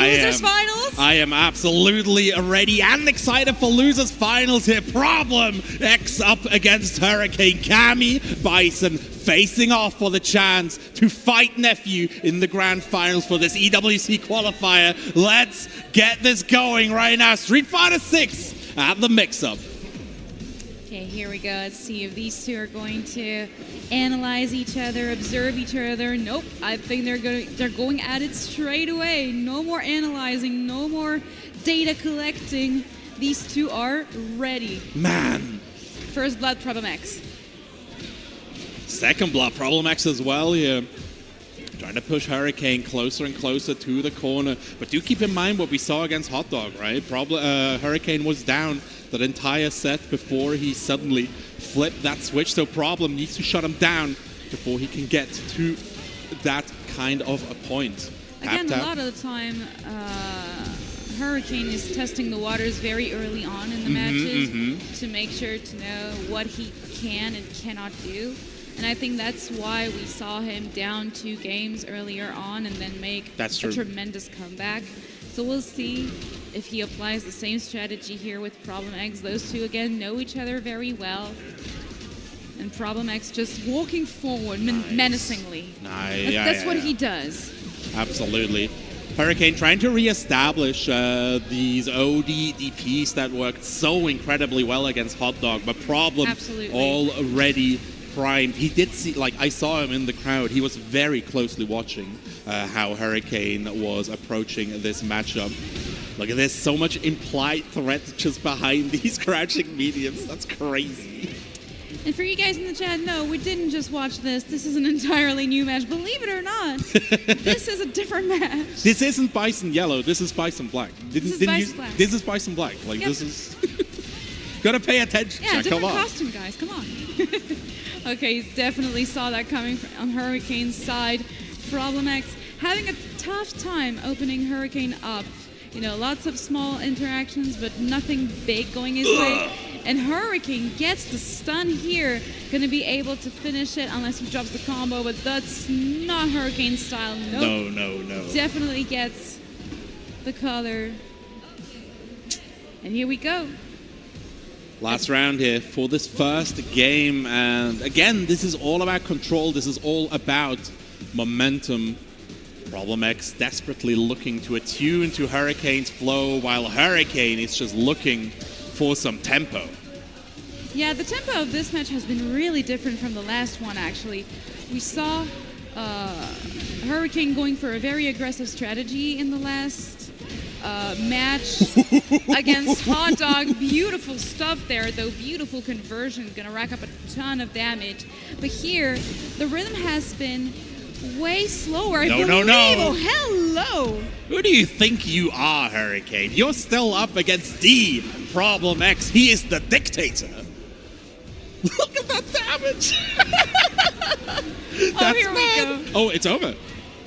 Losers Finals? I am absolutely ready and excited for Losers Finals here. Problem X up against Hurricane. Cammy, Bison facing off for the chance to fight Nephew in the grand finals for this EWC qualifier. Let's get this going right now. Street Fighter 6 at the Mixup. Okay, here we go. Let's see if these two are going to analyze each other, observe each other. Nope, I think they're going at it straight away. No more analyzing, no more data collecting. These two are ready. Man. First blood, Problem X. Second blood, Problem X as well here. Trying to push Hurricane closer and closer to the corner. But do keep in mind what we saw against Hot Dog, right? Hurricane was down that entire set before he suddenly flipped that switch. So Problem needs to shut him down before he can get to that kind of a point. Again, a lot of the time, Hurricane is testing the waters very early on in the matches to make sure to know what he can and cannot do. And I think that's why we saw him down 2 games earlier on and then make a tremendous comeback. So we'll see if he applies the same strategy here with Problem X. Those two, again, know each other very well. And Problem X just walking forward menacingly. That's what he does. Absolutely. Hurricane trying to reestablish these OD DPs that worked so incredibly well against Hot Dog, but Problem already primed. He did see, like, I saw him in the crowd. He was very closely watching how Hurricane was approaching this matchup. Like, there's so much implied threat just behind these crouching mediums. That's crazy. And for you guys in the chat, no, we didn't just watch this. This is an entirely new match. Believe it or not, this is a different match. This isn't Bison Yellow. This is Bison Black. This is Bison Black. Like, this is... Gotta pay attention. Yeah, different costume, guys. Come on. Okay, definitely saw that coming on Hurricane's side. Problem X having a tough time opening Hurricane up. You know, lots of small interactions, but nothing big going his way. And Hurricane gets the stun here. Going to be able to finish it unless he drops the combo, but that's not Hurricane style. Nope. No. Definitely gets the color. And here we go. Last round here for this first game. And again, this is all about control. This is all about momentum. Problem X desperately looking to attune to Hurricane's flow, while Hurricane is just looking for some tempo. Yeah, the tempo of this match has been really different from the last one, actually. We saw Hurricane going for a very aggressive strategy in the last match against Hot Dog. Beautiful stuff there, though. Beautiful conversion, gonna rack up a ton of damage. But here, the rhythm has been way slower. No. Oh, hello. Who do you think you are, Hurricane? You're still up against D, Problem X. He is the dictator. Look at that damage. Oh, here we go. Oh, it's over.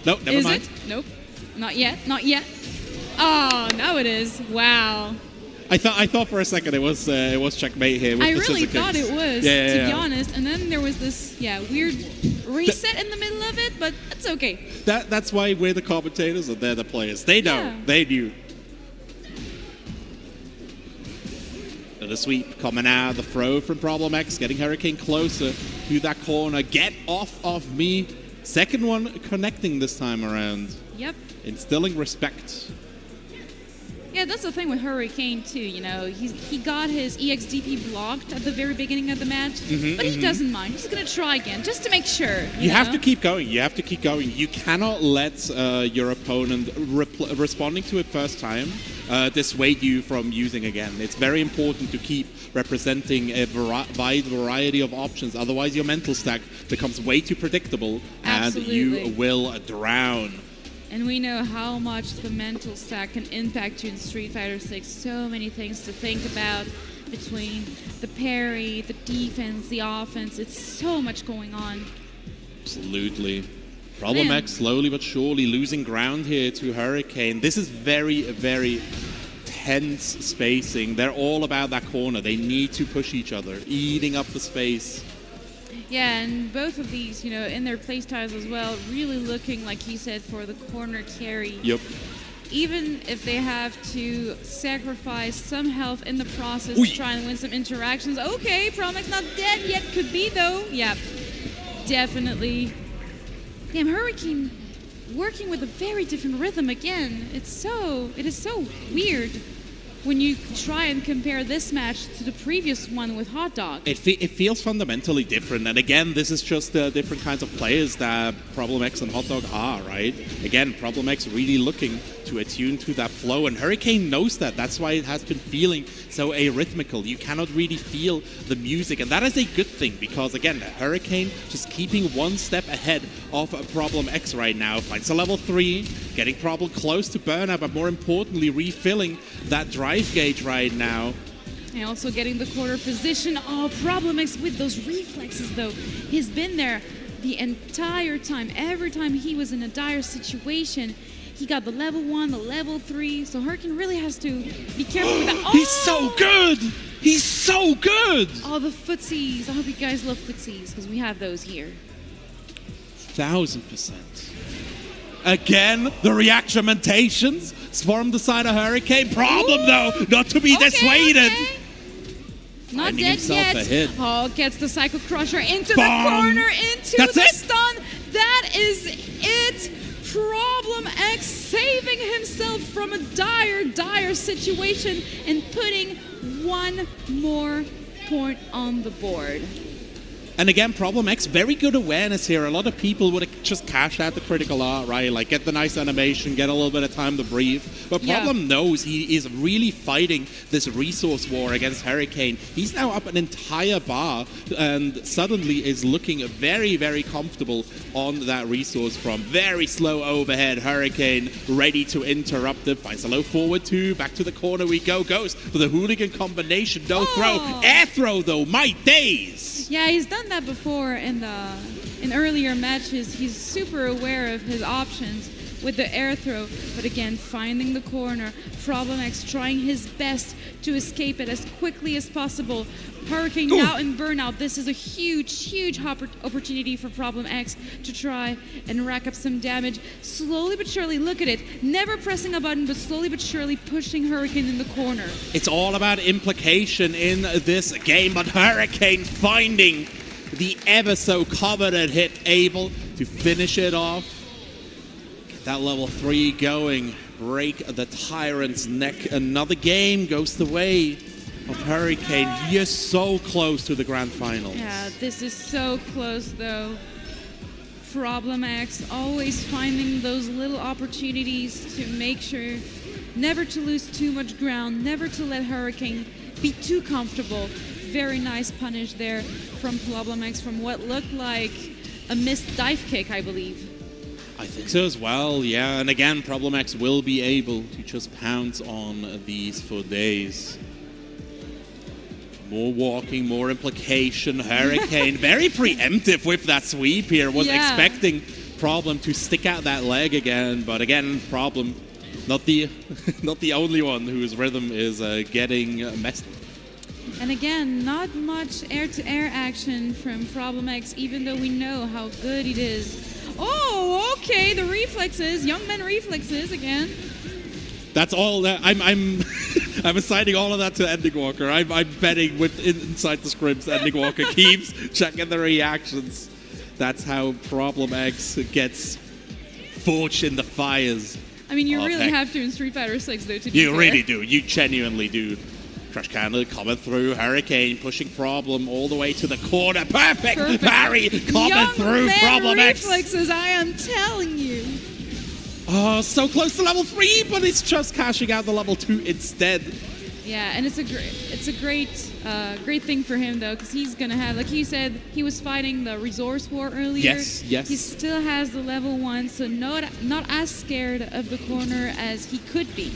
No, never mind. Is it? Nope. Not yet. Oh, now it is. Wow. I thought for a second it was checkmate here. With I really thought it was, to be honest. And then there was this weird reset in the middle of it, but that's okay. That's why we're the commentators and they're the players. They know. Yeah. They knew. The sweep coming out of the throw from Problem X, getting Hurricane closer to that corner. Get off of me. Second one connecting this time around. Yep. Instilling respect. Yeah, that's the thing with Hurricane, too. You know, he got his EXDP blocked at the very beginning of the match, but he doesn't mind. He's going to try again, just to make sure. You have to keep going. You cannot let your opponent responding to it first time dissuade you from using again. It's very important to keep representing a wide variety of options. Otherwise, your mental stack becomes way too predictable, and you will drown. And we know how much the mental stack can impact you in Street Fighter 6. So many things to think about between the parry, the defense, the offense. It's so much going on. Absolutely. Problem X slowly but surely losing ground here to Hurricane. This is very, very tense spacing. They're all about that corner. They need to push each other, eating up the space. Yeah, and both of these, you know, in their playstyles as well, really looking, like he said, for the corner carry. Yep. even if they have to sacrifice some health in the process to try and win some interactions. Okay, Problem X not dead yet. Could be, though. Yeah, definitely. Damn, Hurricane working with a very different rhythm again. It is so weird when you try and compare this match to the previous one with Hot Dog. It feels fundamentally different. And again, this is just the different kinds of players that Problem X and Hot Dog are, right? Again, Problem X really looking to attune to that flow. And Hurricane knows that. That's why it has been feeling so arrhythmical. You cannot really feel the music. And that is a good thing because, again, Hurricane just keeping one step ahead of Problem X right now. Finds a level 3, getting Problem close to burnout, but more importantly, refilling that drive gauge right now. And also getting the quarter position. Oh, Problem X with those reflexes, though. He's been there the entire time. Every time he was in a dire situation, he got the level 1, the level 3. So Hurricane really has to be careful with that. Oh! He's so good! He's so good! Oh, the footsies. I hope you guys love footsies because we have those here. 1000%. Again, the reactionmentations from the side of Hurricane. Problem, though, not to be dissuaded. Okay. Not Finding dead himself yet. a hit. Oh, gets the Psycho Crusher into Bong. the corner, into That's the it. stun. That is it. Problem X saving himself from a dire situation and putting one more point on the board. And again, Problem X, very good awareness here. A lot of people would have just cashed out the critical art, right? Like, get the nice animation, get a little bit of time to breathe. But Problem knows he is really fighting this resource war against Hurricane. He's now up an entire bar and suddenly is looking very, very comfortable on that resource from very slow overhead. Hurricane ready to interrupt it. Finds a low forward 2. Back to the corner we go. Goes for the hooligan combination. No throw. Air throw, though. My days. Yeah, he's done that before in earlier matches. He's super aware of his options with the air throw, but again, finding the corner. Problem X trying his best to escape it as quickly as possible. Hurricane now in burnout. This is a huge opportunity for Problem X to try and rack up some damage. Slowly but surely, look at it. Never pressing a button, but slowly but surely pushing Hurricane in the corner. It's all about implication in this game, but Hurricane finding the ever so coveted hit, able to finish it off. Get that level 3 going. Break the Tyrant's neck. Another game goes the way of Hurricane. He is so close to the grand finals. Yeah, this is so close though. Problem X always finding those little opportunities to make sure never to lose too much ground, never to let Hurricane be too comfortable. Very nice punish there from Problem X from what looked like a missed dive kick, I believe. I think so as well, yeah. And again, Problem X will be able to just pounce on these for days. More walking, more implication. Hurricane, very preemptive with that sweep here. Was expecting Problem to stick out that leg again, but again, Problem, not the only one whose rhythm is getting messed up. And again, not much air-to-air action from Problem X, even though we know how good it is. Oh, okay, the reflexes, young man reflexes again. That's all. I'm I'm assigning all of that to Ending Walker. I'm betting with inside the scripts. Ending Walker keeps checking the reactions. That's how Problem X gets forged in the fires. I mean, you really have to in Street Fighter 6, though. To be you fair. really do. You genuinely do. Crush Candle coming through. Hurricane pushing Problem all the way to the corner. Perfect. Parry coming young through. man Problem reflexes, I am telling you. Oh, so close to level 3, but it's just cashing out the level 2 instead. Yeah, and it's a great thing for him though, because he's gonna have, like you said, he was fighting the resource war earlier. Yes. He still has the level 1, so not as scared of the corner as he could be.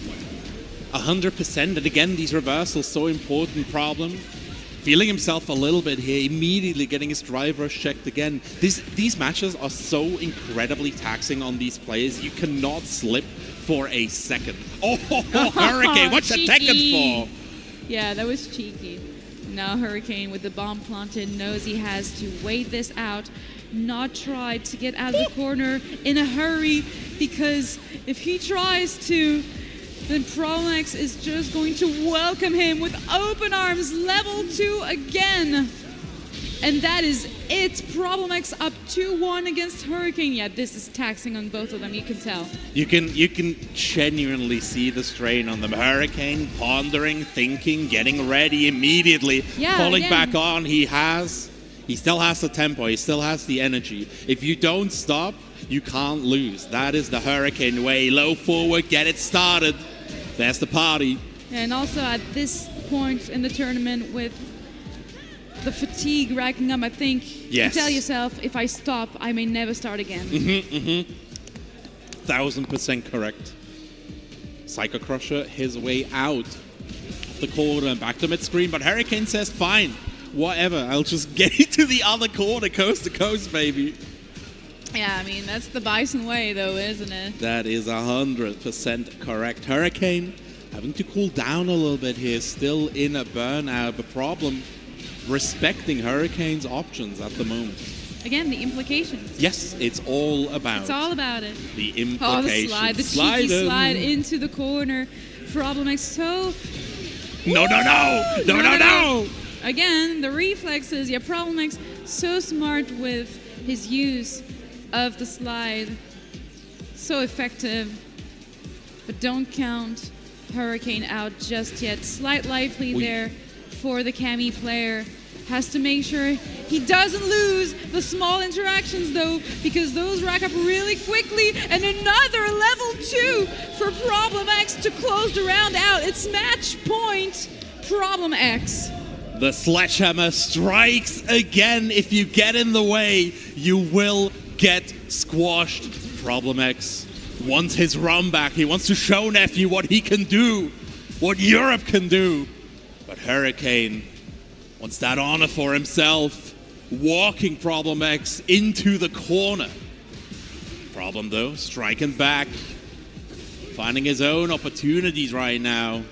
100%, and again, these reversals, so important. Problem. Feeling himself a little bit here, immediately getting his driver checked again. These matches are so incredibly taxing on these players. You cannot slip for a second. Oh, Hurricane, what's the Tekken for? Yeah, that was cheeky. Now Hurricane with the bomb planted knows he has to wait this out. not try to get out of the corner in a hurry, because if he tries to, then Problem X is just going to welcome him with open arms, level 2 again. And that is it. Problem X up 2-1 against Hurricane. Yeah, this is taxing on both of them, you can tell. You can genuinely see the strain on them. Hurricane pondering, thinking, getting ready immediately, pulling back on. He still has the tempo, he still has the energy. If you don't stop, you can't lose. That is the Hurricane way. Low forward, get it started. There's the party. And also at this point in the tournament, with the fatigue racking up, I think you tell yourself, if I stop, I may never start again. 1000% correct. Psycho Crusher his way out of the corner and back to mid-screen, but Hurricane says, fine, whatever, I'll just get you to the other corner, coast to coast, baby. Yeah, I mean, that's the Bison way, though, isn't it? That is 100% correct. Hurricane having to cool down a little bit here, still in a burnout, but Problem respecting Hurricane's options at the moment. Again, the implications. Yes, it's all about. It's all about it. The implications. Oh, the slide, the cheeky slide into the corner. Problem X so... No. Again, the reflexes. Yeah, Problem X so smart with his use of the slide. So effective. But don't count Hurricane out just yet. Slight lively there for the cammy player. Has to make sure he doesn't lose the small interactions, though, because those rack up really quickly. And another level 2 for Problem X to close the round out. It's match point, Problem X. The sledgehammer strikes again. If you get in the way, you will get squashed. Problem X wants his run back. He wants to show Nephew what he can do, what Europe can do. But Hurricane wants that honor for himself, walking Problem X into the corner. Problem, though, striking back, finding his own opportunities right now.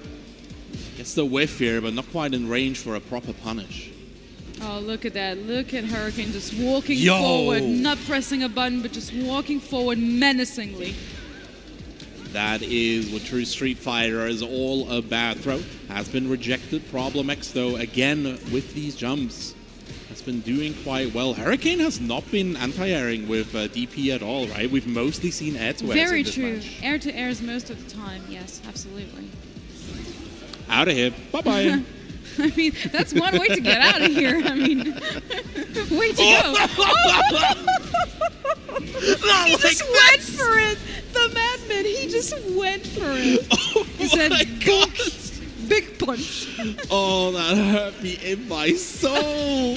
Gets the whiff here, but not quite in range for a proper punish. Oh, look at that. Look at Hurricane just walking forward, not pressing a button, but just walking forward menacingly. That is what true Street Fighter is all about. Throw has been rejected. Problem X, though, again with these jumps, has been doing quite well. Hurricane has not been anti-airing with DP at all, right? We've mostly seen air-to-airs. Very true. Air-to-airs most of the time, yes, absolutely. Out of here. Bye-bye. I mean, that's one way to get out of here. I mean, way to go. He just went for it. The madman, he just went for it. He said, big punch. Oh, that hurt me in my soul.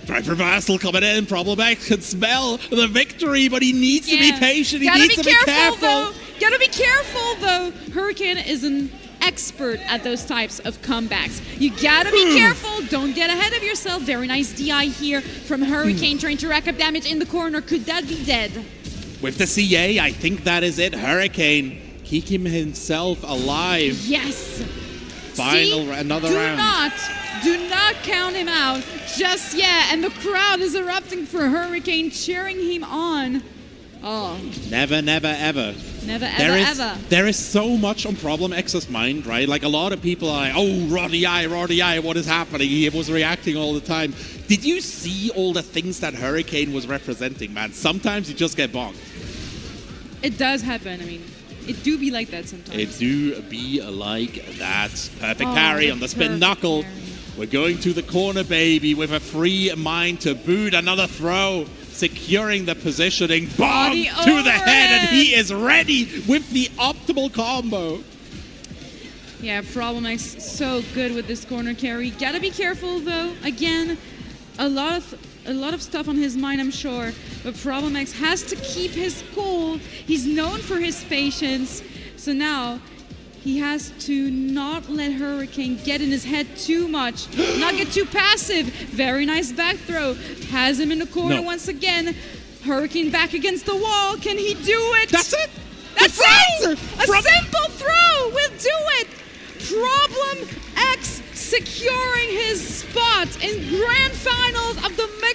Drive reversal coming in. Problem X can smell the victory, but he needs to be patient. He needs to be careful. Gotta be careful, though. Hurricane is an expert at those types of comebacks. You gotta be careful. Don't get ahead of yourself. Very nice DI here from Hurricane, trying to rack up damage in the corner. Could that be dead? With the CA, I think that is it. Hurricane keeping himself alive. Yes. Another round. Do not count him out just yet. And the crowd is erupting for Hurricane, cheering him on. Oh. Never, ever. Never, ever. There is so much on Problem X's mind, right? Like, a lot of people are like, oh, Roddy Eye, what is happening? He was reacting all the time. Did you see all the things that Hurricane was representing, man? Sometimes you just get bonked. It does happen. I mean, it do be like that sometimes. It do be like that. Perfect parry on the spin knuckle. We're going to the corner, baby, with a free mind to boot. Another throw. Securing the positioning, bomb to the head, and he is ready with the optimal combo. Yeah, Problem X so good with this corner carry. Gotta be careful though. Again, a lot of stuff on his mind, I'm sure. But Problem X has to keep his cool. He's known for his patience. So now he has to not let Hurricane get in his head too much, not get too passive. Very nice back throw. Has him in the corner once again. Hurricane back against the wall. Can he do it? That's it. That's it. A simple throw will do it. Problem X securing his spot in grand finals of the Mixup